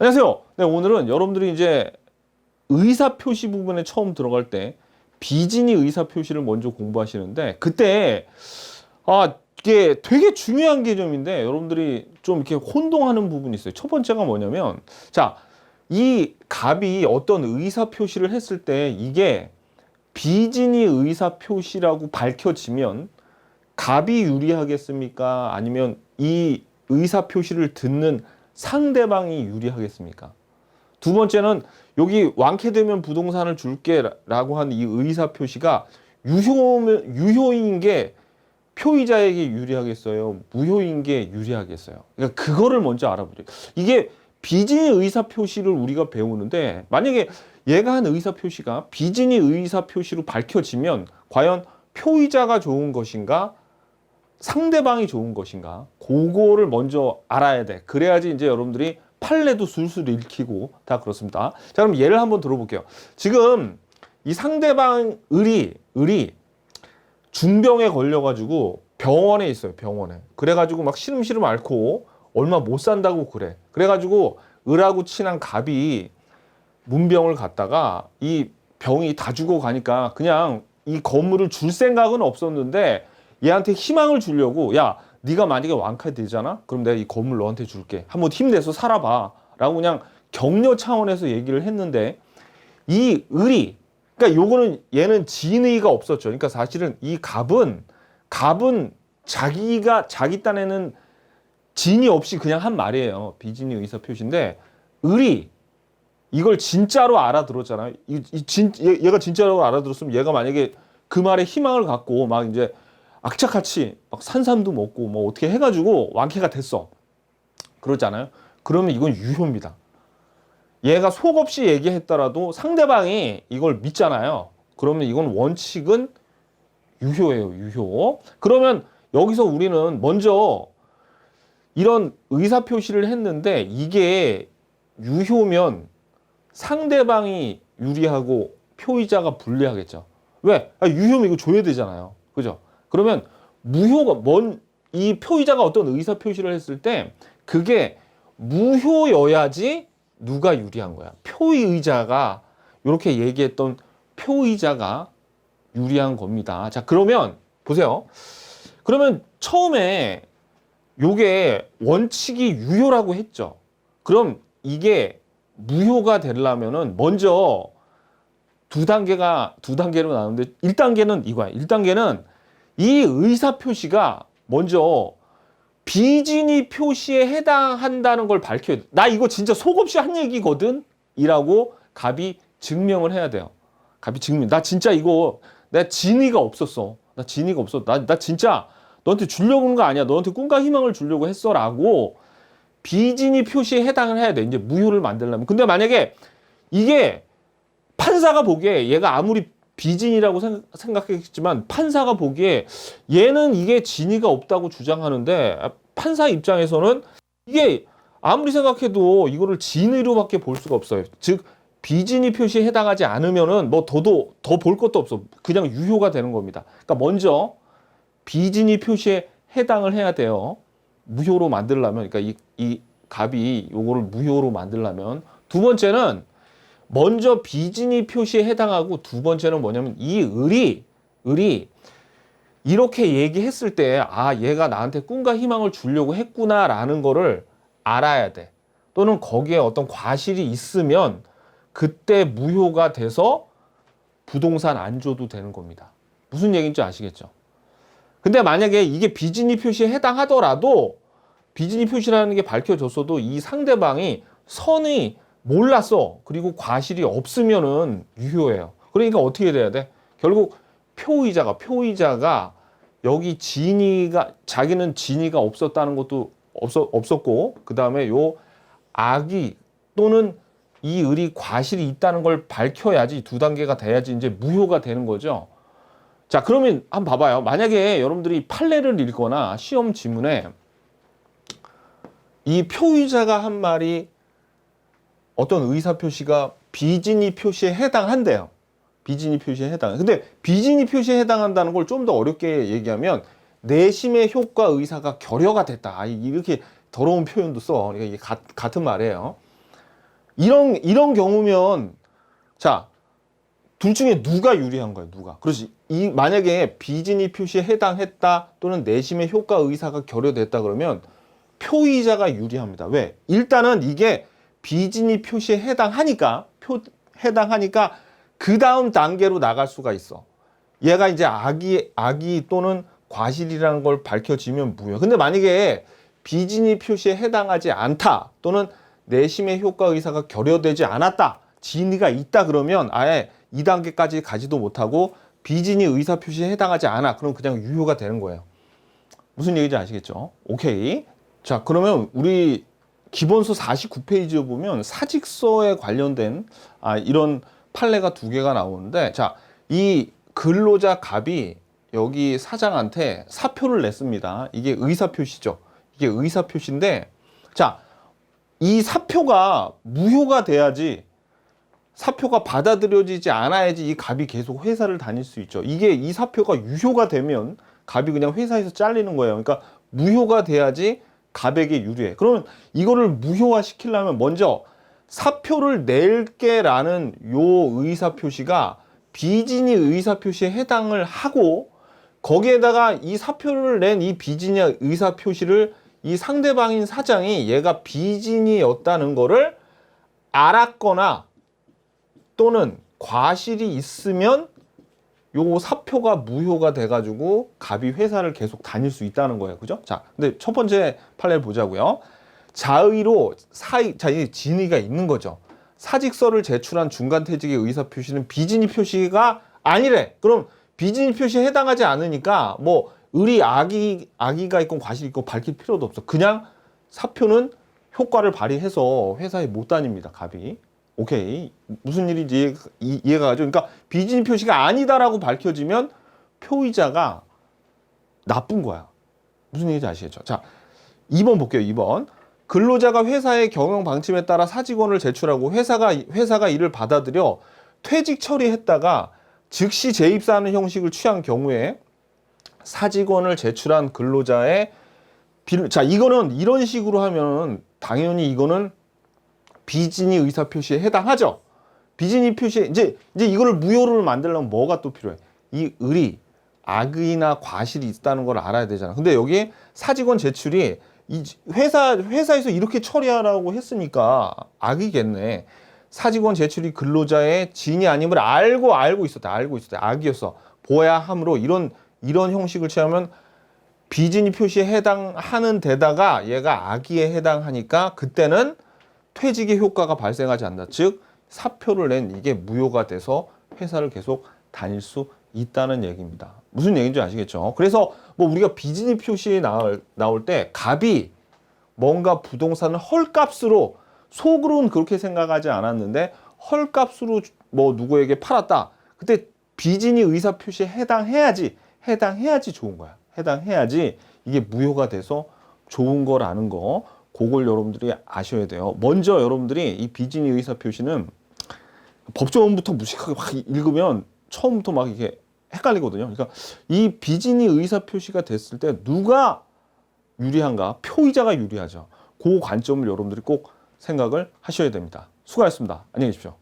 안녕하세요. 네, 오늘은 여러분들이 이제 의사표시 부분에 처음 들어갈 때 비진이 의사표시를 먼저 공부하시는데 그때 이게 되게 중요한 개념인데 여러분들이 좀 이렇게 혼동하는 부분이 있어요. 첫 번째가 뭐냐면 자, 이 갑이 어떤 의사표시를 했을 때 이게 비진이 의사표시라고 밝혀지면 갑이 유리하겠습니까? 아니면 이 의사표시를 듣는 상대방이 유리하겠습니까? 두 번째는 여기 완쾌되면 부동산을 줄게라고 한 이 의사표시가 유효인 게 표의자에게 유리하겠어요? 무효인 게 유리하겠어요? 그러니까 그거를 먼저 알아보죠. 이게 비진이 의사표시를 우리가 배우는데 만약에 얘가 한 의사표시가 비진이 의사표시로 밝혀지면 과연 표의자가 좋은 것인가? 상대방이 좋은 것인가? 그거를 먼저 알아야 돼. 그래야지 이제 여러분들이 판례도 술술 읽히고 다 그렇습니다. 자, 그럼 예를 한번 들어볼게요. 지금 이 상대방 을이 중병에 걸려가지고 병원에 있어요. 병원에. 그래가지고 막 시름시름 앓고 얼마 못 산다고 그래. 그래가지고 을하고 친한 갑이 문병을 갔다가 이 병이 다 죽어 가니까 그냥 이 건물을 줄 생각은 없었는데 얘한테 희망을 주려고 야 네가 만약에 완쾌되잖아? 그럼 내가 이 건물 너한테 줄게. 한번 힘내서 살아봐. 라고 그냥 격려 차원에서 얘기를 했는데 이 을이 그러니까 요거는 얘는 진의가 없었죠. 그러니까 사실은 이 갑은 자기 딴에는 진이 없이 그냥 한 말이에요. 비진의 의사표시인데 을이 이걸 진짜로 알아들었잖아요. 얘가 진짜로 알아들었으면 얘가 만약에 그 말에 희망을 갖고 막 이제 악착같이 막 산삼도 먹고 뭐 어떻게 해가지고 완쾌가 됐어. 그러잖아요. 그러면 이건 유효입니다. 얘가 속 없이 얘기했더라도 상대방이 이걸 믿잖아요. 그러면 이건 원칙은 유효예요. 유효. 그러면 여기서 우리는 먼저 이런 의사표시를 했는데 이게 유효면 상대방이 유리하고 표의자가 불리하겠죠. 왜? 유효면 이거 줘야 되잖아요. 그죠? 그러면 이 표의자가 어떤 의사표시를 했을 때 그게 무효여야지 누가 유리한 거야. 표의자가 이렇게 얘기했던 표의자가 유리한 겁니다. 자, 그러면 보세요. 그러면 처음에 요게 원칙이 유효라고 했죠. 그럼 이게 무효가 되려면은 먼저 두 단계로 나오는데 1단계는 이거야. 1단계는 이 의사표시가 먼저 비진이 표시에 해당한다는 걸 밝혀야 돼. 나 이거 진짜 속없이 한 얘기거든? 이라고 갑이 증명을 해야 돼요. 갑이 나 진짜 이거 내 진의가 없었어. 나 진의가 없어. 나 진짜 너한테 주려고 하는 거 아니야. 너한테 꿈과 희망을 주려고 했어. 라고 비진이 표시에 해당을 해야 돼. 이제 무효를 만들려면. 근데 만약에 이게 판사가 보기에 얘가 아무리 비진이라고 생각했지만 판사가 보기에 얘는 이게 진위가 없다고 주장하는데 판사 입장에서는 이게 아무리 생각해도 이거를 진위로밖에 볼 수가 없어요. 즉 비진이 표시에 해당하지 않으면은 뭐 더 볼 것도 없어. 그냥 유효가 되는 겁니다. 그러니까 먼저 비진이 표시에 해당을 해야 돼요. 무효로 만들려면 그러니까 이 갑이 요거를 무효로 만들려면 두 번째는 먼저 비진이 표시에 해당하고 두 번째는 뭐냐면 이 을이 이렇게 얘기했을 때 얘가 나한테 꿈과 희망을 주려고 했구나라는 거를 알아야 돼. 또는 거기에 어떤 과실이 있으면 그때 무효가 돼서 부동산 안 줘도 되는 겁니다. 무슨 얘기인지 아시겠죠? 근데 만약에 이게 비진이 표시에 해당하더라도 비진이 표시라는 게 밝혀졌어도 이 상대방이 선의 몰랐어. 그리고 과실이 없으면은 유효해요. 그러니까 어떻게 돼야 돼? 결국 표의자가 여기 자기는 진위가 없었다는 것도 없었고, 그 다음에 요 악이 또는 이 을이 과실이 있다는 걸 밝혀야지 두 단계가 돼야지 이제 무효가 되는 거죠. 자, 그러면 한번 봐봐요. 만약에 여러분들이 판례를 읽거나 시험 지문에 이 표의자가 한 말이 어떤 의사표시가 비진이 표시에 해당한대요. 비진이 표시에 해당. 근데 비진이 표시에 해당한다는 걸 좀 더 어렵게 얘기하면 내심의 효과 의사가 결여가 됐다. 이렇게 더러운 표현도 써. 그러니까 이게 같은 말이에요. 이런 경우면 자, 둘 중에 누가 유리한 거예요? 누가? 그렇지. 만약에 비진위 표시에 해당했다 또는 내심의 효과 의사가 결여됐다 그러면 표의자가 유리합니다. 왜? 일단은 이게 비진위 표시에 해당하니까 그 다음 단계로 나갈 수가 있어. 얘가 이제 악의 또는 과실이라는 걸 밝혀지면 무효. 근데 만약에 비진위 표시에 해당하지 않다 또는 내심의 효과 의사가 결여되지 않았다, 진위가 있다 그러면 아예 2단계까지 가지도 못하고 비진위 의사 표시에 해당하지 않아. 그럼 그냥 유효가 되는 거예요. 무슨 얘기인지 아시겠죠? 오케이. 자, 그러면 우리 기본서 49페이지에 보면 사직서에 관련된 이런 판례가 2개가 나오는데, 자, 이 근로자 갑이 여기 사장한테 사표를 냈습니다. 이게 의사표시죠. 이게 의사표시인데, 자, 이 사표가 무효가 돼야지, 사표가 받아들여지지 않아야지 이 갑이 계속 회사를 다닐 수 있죠. 이게 이 사표가 유효가 되면 갑이 그냥 회사에서 잘리는 거예요. 그러니까 무효가 돼야지 갑에게 유리해. 그러면 이거를 무효화 시키려면 먼저 사표를 낼게라는 요 의사표시가 비진위 의사표시에 해당을 하고, 거기에다가 이 사표를 낸 이 비진위 의사표시를 이 상대방인 사장이 얘가 비진위였다는 거를 알았거나 또는 과실이 있으면 요 사표가 무효가 돼가지고 갑이 회사를 계속 다닐 수 있다는 거예요. 그죠? 자, 근데 첫 번째 판례를 보자고요. 자의로 이 진위가 있는 거죠. 사직서를 제출한 중간퇴직의 의사표시는 비진위 표시가 아니래. 그럼 비진위 표시에 해당하지 않으니까 뭐 의리 악의가 있건 과실이 있건 밝힐 필요도 없어. 그냥 사표는 효과를 발휘해서 회사에 못 다닙니다. 갑이. 오케이. 무슨 일인지 이해가 가죠. 그러니까 비진위 표시가 아니다라고 밝혀지면 표의자가 나쁜 거야. 무슨 얘기인지 아시겠죠? 자, 2번 볼게요. 2번. 근로자가 회사의 경영 방침에 따라 사직원을 제출하고 회사가 이를 받아들여 퇴직 처리했다가 즉시 재입사하는 형식을 취한 경우에 사직원을 제출한 근로자의 자, 이거는 이런 식으로 하면 당연히 이거는 비진위 의사표시에 해당하죠. 비진위 표시에 이제 이거를 무효를 만들려면 뭐가 또 필요해? 이 의리, 악의나 과실이 있다는 걸 알아야 되잖아. 근데 여기 사직원 제출이 이 회사에서 이렇게 처리하라고 했으니까 악이겠네. 사직원 제출이 근로자의 진이 아님을 알고 있었다. 악이었어. 보아야 하므로 이런 형식을 취하면 비진위 표시에 해당하는 데다가 얘가 악의에 해당하니까 그때는 퇴직의 효과가 발생하지 않는다. 즉 사표를 낸 이게 무효가 돼서 회사를 계속 다닐 수 있다는 얘기입니다. 무슨 얘기인지 아시겠죠? 그래서 뭐 우리가 비진위 표시에 나올 때 갑이 뭔가 부동산을 헐값으로, 속으로는 그렇게 생각하지 않았는데 헐값으로 뭐 누구에게 팔았다. 그때 비진위 의사 표시에 해당해야지 좋은 거야. 해당해야지 이게 무효가 돼서 좋은 거라는 거. 그걸 여러분들이 아셔야 돼요. 먼저 여러분들이 이 비진위 의사 표시는 법조문부터 무식하게 막 읽으면 처음부터 막 이게 헷갈리거든요. 그러니까 이 비진위 의사 표시가 됐을 때 누가 유리한가? 표의자가 유리하죠. 그 관점을 여러분들이 꼭 생각을 하셔야 됩니다. 수고하셨습니다. 안녕히 계십시오.